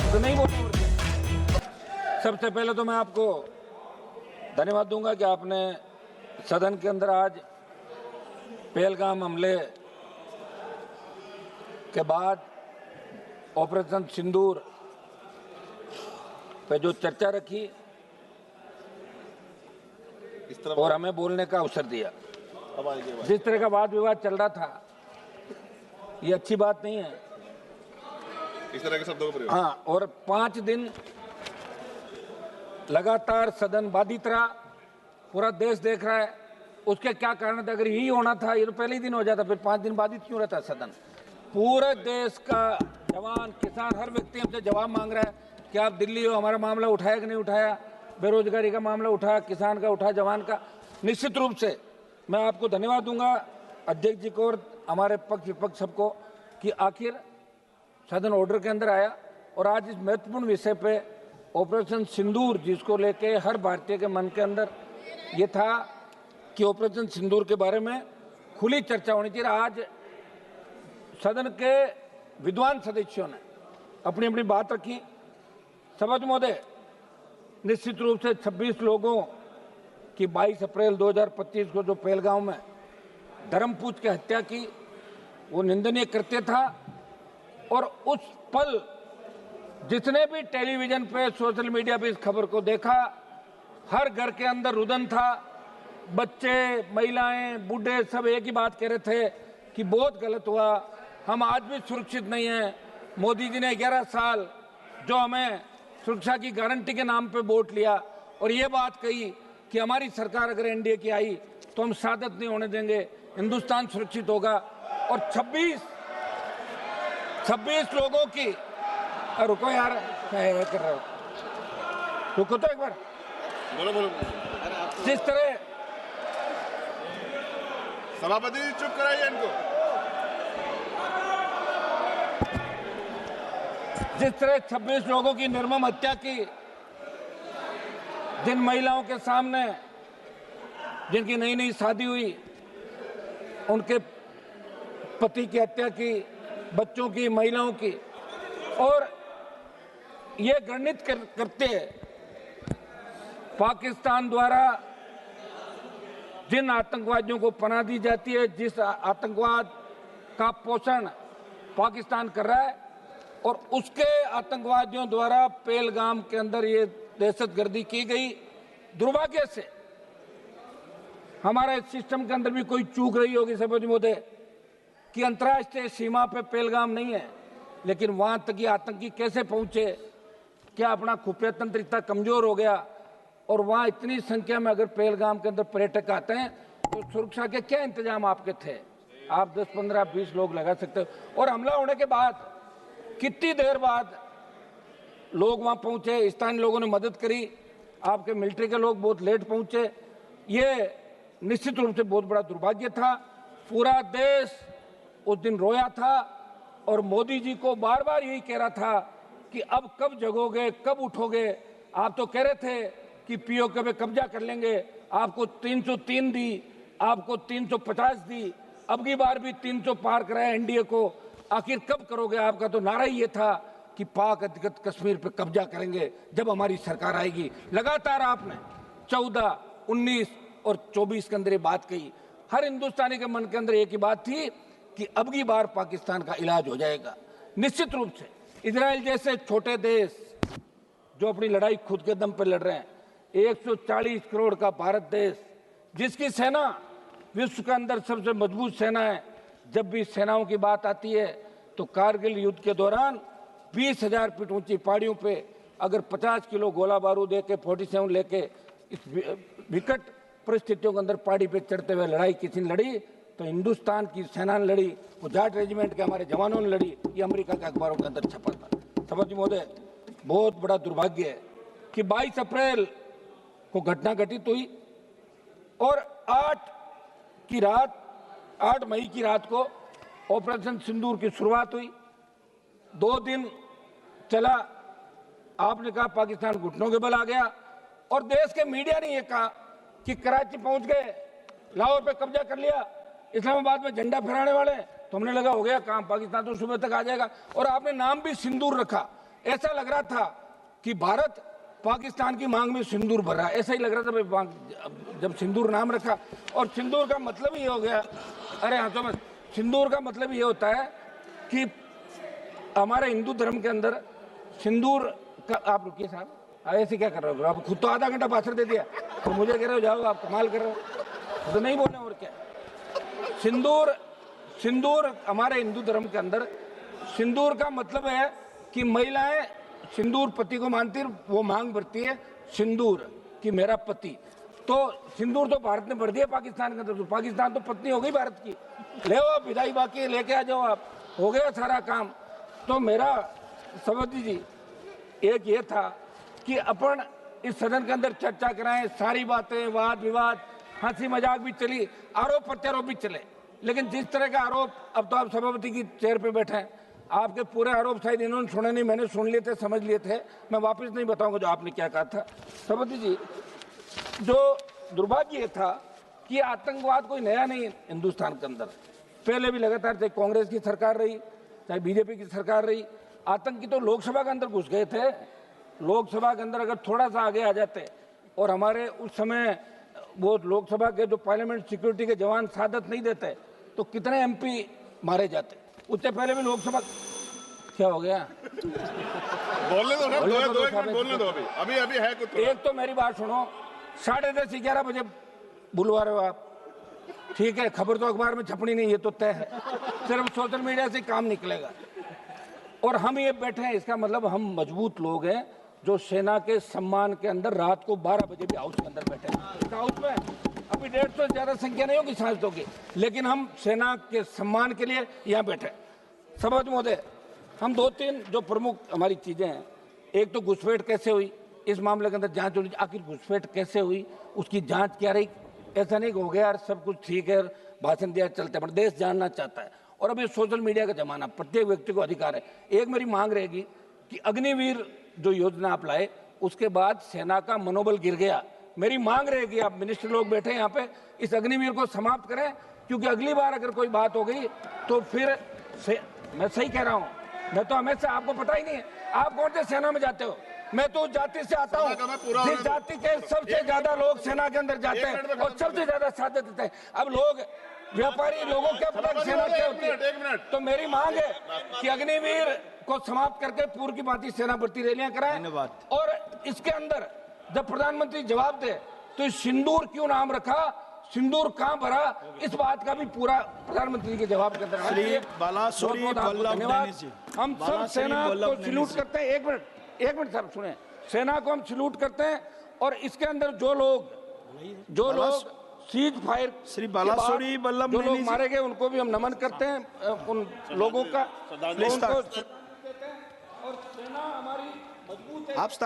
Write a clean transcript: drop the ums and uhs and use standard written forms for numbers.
तो नहीं बोलना। सबसे पहले तो मैं आपको धन्यवाद दूंगा कि आपने सदन के अंदर आज पहलगाम हमले के बाद ऑपरेशन सिंदूर पे जो चर्चा रखी और हमें बोलने का अवसर दिया। जिस तरह का वाद विवाद चल रहा था, ये अच्छी बात नहीं है। इस तरह के शब्दों का प्रयोग। हाँ, और 5 दिन लगातार सदन बाधित रहा, पूरा देश देख रहा है। उसके क्या कारण थे? अगर यही होना था, ये तो पहले ही दिन हो जाता, फिर 5 दिन बाधित क्यों रहता सदन? पूरे देश का जवान, किसान, हर व्यक्ति हमसे जवाब मांग रहा है कि आप दिल्ली हो, हमारा मामला उठाया कि नहीं उठाया, बेरोजगारी का मामला उठाया, किसान का उठा, जवान का। निश्चित रूप से मैं आपको धन्यवाद दूंगा, अध्यक्ष जी को और हमारे पक्ष विपक्ष सबको, कि आखिर सदन ऑर्डर के अंदर आया और आज इस महत्वपूर्ण विषय पे ऑपरेशन सिंदूर, जिसको लेके हर भारतीय के मन के अंदर ये था कि ऑपरेशन सिंदूर के बारे में खुली चर्चा होनी चाहिए। आज सदन के विद्वान सदस्यों ने अपनी अपनी बात रखी। सभापति महोदय, निश्चित रूप से 26 लोगों की 22 अप्रैल 2025 को जो पहलगाम में धर्मपूछ की हत्या की, वो निंदनीय कृत्य था। और उस पल जितने भी टेलीविजन पे, सोशल मीडिया पे इस खबर को देखा, हर घर के अंदर रुदन था। बच्चे, महिलाएं, बूढ़े सब एक ही बात कह रहे थे कि बहुत गलत हुआ, हम आज भी सुरक्षित नहीं हैं। मोदी जी ने 11 साल जो हमें सुरक्षा की गारंटी के नाम पे वोट लिया और ये बात कही कि हमारी सरकार अगर एनडीए की आई तो हम शहादत नहीं होने देंगे, हिंदुस्तान सुरक्षित होगा। और 26 लोगों की, रुको यार, क्या कर रहे हो, रुको तो एक बार। बोलो। जिस तरह सभापति जी चुप कराइए इनको। जिस तरह 26 लोगों की निर्मम हत्या की, जिन महिलाओं के सामने, जिनकी नई नई शादी हुई, उनके पति की हत्या की, बच्चों की, महिलाओं की, और ये घृणित करते पाकिस्तान द्वारा जिन आतंकवादियों को पनाह दी जाती है, जिस आतंकवाद का पोषण पाकिस्तान कर रहा है, और उसके आतंकवादियों द्वारा पहलगाम के अंदर ये दहशतगर्दी की गई। दुर्भाग्य से हमारे सिस्टम के अंदर भी कोई चूक रही होगी सभापति महोदय, कि अंतर्राष्ट्रीय सीमा पे पहलगाम नहीं है, लेकिन वहां तक ये आतंकी कैसे पहुंचे? क्या अपना खुफिया तंत्र इतना कमजोर हो गया? और वहां इतनी संख्या में अगर पहलगाम के अंदर पर्यटक आते हैं तो सुरक्षा के क्या इंतजाम आपके थे? आप 10, 15, 20 लोग लगा सकते हो। और हमला होने के बाद कितनी देर बाद लोग वहां पहुंचे, स्थानीय लोगों ने मदद करी, आपके मिलिट्री के लोग बहुत लेट पहुंचे। ये निश्चित रूप से बहुत बड़ा दुर्भाग्य था। पूरा देश उस दिन रोया था और मोदी जी को बार बार यही कह रहा था कि अब कब जगोगे, कब उठोगे? आप तो कह रहे थे कि पीओके पे कब्जा कर लेंगे, आपको 303 दी, आपको 350 दी, अब की बार भी 300 पार कराया एनडीए को। आखिर कब करोगे? आपका तो नारा ही ये था कि पाक अधिकृत कश्मीर पे कब्जा करेंगे जब हमारी सरकार आएगी। लगातार आपने 14, 19 और 24 के अंदर ये बात कही। हर हिंदुस्तानी के मन के अंदर एक ही बात थी कि अब की बार पाकिस्तान का इलाज हो जाएगा। निश्चित रूप से इजराइल जैसे छोटे देश जो अपनी लड़ाई खुद के दम पर लड़ रहे हैं, 140 करोड़ का भारत देश, जिसकी सेना विश्व के अंदर सबसे मजबूत सेना है, जब भी सेनाओं की बात आती है तो कारगिल युद्ध के दौरान 20,000 फीट ऊंची पहाड़ियों पे अगर 50 किलो गोला बारूद AK-47 लेके इस विकट परिस्थितियों के अंदर पहाड़ी पे चढ़ते हुए लड़ाई किसी ने लड़ी तो हिंदुस्तान की सेना ने लड़ी, वो जाट रेजिमेंट के हमारे जवानों ने लड़ी। ये अमेरिका के अखबारों के अंदर छपा था। सभापति महोदय, बहुत बड़ा दुर्भाग्य है कि 22 अप्रैल को घटना घटित हुई और 8 मई की रात को ऑपरेशन सिंदूर की शुरुआत हुई। 2 दिन चला। आपने कहा पाकिस्तान घुटनों के बल आ गया और देश के मीडिया ने यह कहा कि कराची पहुंच गए, लाहौर पे कब्जा कर लिया, इस्लामाबाद में झंडा फहराने वाले। तो हमने लगा हो गया काम, पाकिस्तान तो सुबह तक आ जाएगा। और आपने नाम भी सिंदूर रखा। ऐसा लग रहा था कि भारत पाकिस्तान की मांग में सिंदूर भर रहा है, ऐसा ही लग रहा था भाई जब सिंदूर नाम रखा। और सिंदूर का मतलब ही हो गया, अरे हाँ समझ, सिंदूर का मतलब ये होता है कि हमारे हिंदू धर्म के अंदर सिंदूर का, आप रुकिए साहब, ऐसे क्या कर रहे हो आप? खुद तो आधा घंटा भाषण दे दिया तो मुझे कह रहे हो जाओ, आप कमाल कर रहे हो, तो नहीं बोले और क्या। सिंदूर हमारे हिंदू धर्म के अंदर सिंदूर का मतलब है कि महिलाएं सिंदूर पति को मानती है, वो मांग भरती है सिंदूर कि मेरा पति। तो सिंदूर तो भारत ने भर दिया पाकिस्तान के अंदर, तो पाकिस्तान तो पत्नी हो गई भारत की। ले आओ विदाई बाकी लेके आ जाओ, आप हो गया सारा काम। तो मेरा सभापति जी एक ये था कि अपन इस सदन के अंदर चर्चा कराएं, सारी बातें, वाद विवाद, हंसी मजाक भी चली, आरोप प्रत्यारोप भी चले, लेकिन जिस तरह का आरोप, अब तो आप सभापति की चेयर पे बैठे हैं, आपके पूरे आरोप शायद इन्होंने सुने नहीं, मैंने सुन लिए थे, समझ लिए थे, मैं वापस नहीं बताऊंगा जो आपने क्या कहा था। सभापति जी, जो दुर्भाग्य था कि आतंकवाद कोई नया नहीं हिंदुस्तान के अंदर, पहले भी लगातार चाहे कांग्रेस की सरकार रही चाहे बीजेपी की सरकार रही, आतंकी तो लोकसभा के अंदर घुस गए थे। लोकसभा के अंदर अगर थोड़ा सा आगे आ जाते और हमारे उस समय वो लोकसभा के जो पार्लियामेंट सिक्योरिटी के जवान सादत नहीं देते तो कितने एमपी मारे जाते। उससे पहले भी लोकसभा, क्या हो गया? बोलने दो ना, दो एक मिनट बोलने दो, अभी अभी है कुछ। एक तो मेरी बात सुनो, 10:30 11 बजे बुलवा रहे हो आप, ठीक है, खबर तो अखबार में छपनी नहीं, ये तो तय है, सिर्फ सोशल मीडिया से काम निकलेगा। और हम ये बैठे हैं, इसका मतलब हम मजबूत लोग हैं जो सेना के सम्मान के अंदर रात को 12 बजे भी हाउस के अंदर बैठे हैं। हाउस में अभी 150 से ज्यादा संख्या नहीं होगी सांसदों की, लेकिन हम सेना के सम्मान के लिए यहाँ बैठे। सभापति महोदय, हम 2-3 जो प्रमुख हमारी चीजें हैं, एक तो घुसपैठ कैसे हुई, इस मामले के अंदर जांच होनी, आखिर घुसपैठ कैसे हुई, उसकी जांच क्या रही। ऐसा नहीं हो गया यार सब कुछ ठीक है, भाषण दिया चलते, पर देश जानना चाहता है। और अभी सोशल मीडिया का जमाना, प्रत्येक व्यक्ति को अधिकार है। एक मेरी मांग रहेगी कि अग्निवीर जो योजना आप लाए, उसके बाद सेना का मनोबल गिर गया। मेरी मांग रहेगी, आप मिनिस्टर लोग बैठे यहाँ पे, इस अग्निवीर को समाप्त करें, क्योंकि अगली बार अगर कोई बात हो गई तो फिर मैं सही कह रहा हूँ, मैं तो हमेशा, आपको पता ही नहीं है आप कौन से सेना में जाते हो, मैं तो जाति से आता हूँ, जिस जाति के सबसे ज्यादा लोग सेना के अंदर जाते हैं और सबसे ज्यादा साथ देते हैं। अब लोग व्यापारी लोगों क्या पता सेना क्या होती है। तो मेरी मांग है कि अग्निवीर को समाप्त करके पूर्व की भांति सेना भर्ती रैलियां कराएं। और इसके अंदर जब प्रधानमंत्री जवाब दे तो सिंदूर क्यों नाम रखा, सिंदूर कहां भरा, इस बात का भी पूरा प्रधानमंत्री के जवाब के अंदर। धन्यवाद। हम सब सेना को सैल्यूट करते हैं। एक मिनट सर सुने, सेना को हम सैल्यूट करते हैं और इसके अंदर जो लोग सीज फायर श्री बालासुरी वल्लभ जो लोग मारे गए उनको भी हम नमन करते हैं, उन लोगों का। और सेना हमारी मजबूत है। आप स्टार्ट